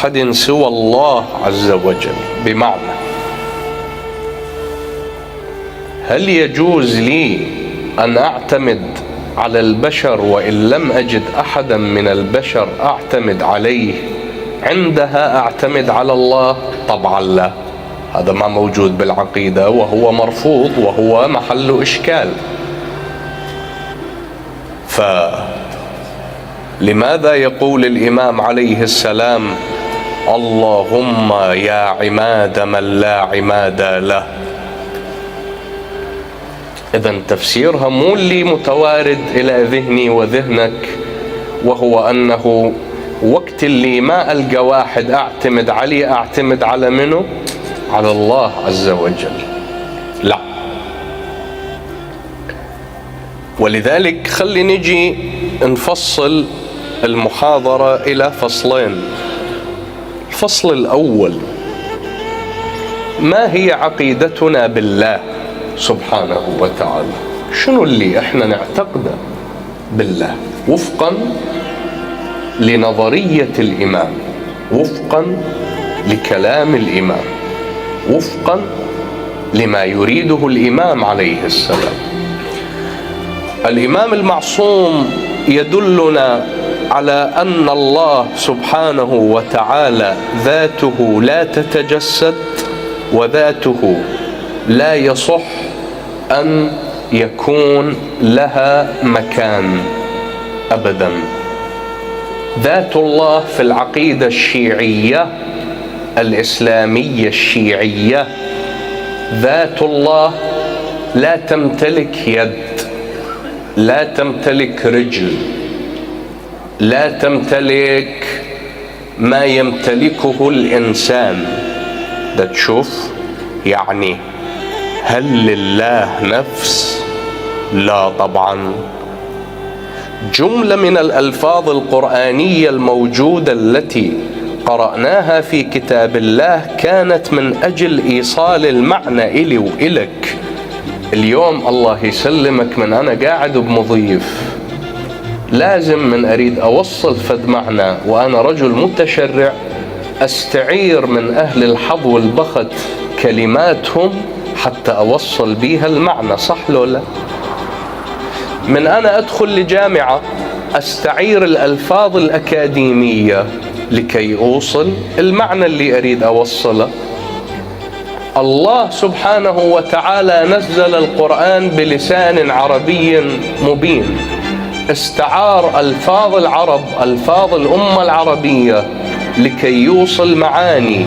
أحد سوى الله عز وجل. بمعنى هل يجوز لي أن أعتمد على البشر وإن لم أجد أحدا من البشر أعتمد عليه عندها أعتمد على الله؟ طبعا لا، هذا ما موجود بالعقيدة وهو مرفوض وهو محل إشكال. فلماذا يقول الإمام عليه السلام اللهم يا عماد من لا عماد له؟ إذن تفسيرها مو اللي متوارد إلى ذهني وذهنك، وهو أنه وقت اللي ما ألقى واحد أعتمد عليه أعتمد على منه؟ على الله عز وجل. لا. ولذلك خلي نجي نفصل المحاضرة إلى فصلين. الفصل الأول: ما هي عقيدتنا بالله سبحانه وتعالى؟ شنو اللي احنا نعتقده بالله وفقا لنظرية الإمام، وفقا لكلام الإمام، وفقا لما يريده الإمام عليه السلام. الإمام المعصوم يدلنا على أن الله سبحانه وتعالى ذاته لا تتجسد، وذاته لا يصح أن يكون لها مكان أبدا. ذات الله في العقيدة الشيعية الإسلامية الشيعية، ذات الله لا تمتلك يد، لا تمتلك رجل، لا تمتلك ما يمتلكه الإنسان. ده تشوف يعني هل لله نفس؟ لا طبعا. جملة من الألفاظ القرآنية الموجودة التي قرأناها في كتاب الله كانت من أجل إيصال المعنى إلي وإلك. اليوم الله يسلمك من أنا قاعد بمضيف لازم من أريد أوصل فد معنى وأنا رجل متشرع أستعير من أهل الحظ والبخت كلماتهم حتى أوصل بيها المعنى، صح لو لا؟ من أنا أدخل لجامعة أستعير الألفاظ الأكاديمية لكي أوصل المعنى اللي أريد أوصله. الله سبحانه وتعالى نزل القرآن بلسان عربي مبين، استعار ألفاظ العرب، ألفاظ الأمة العربية لكي يوصل معاني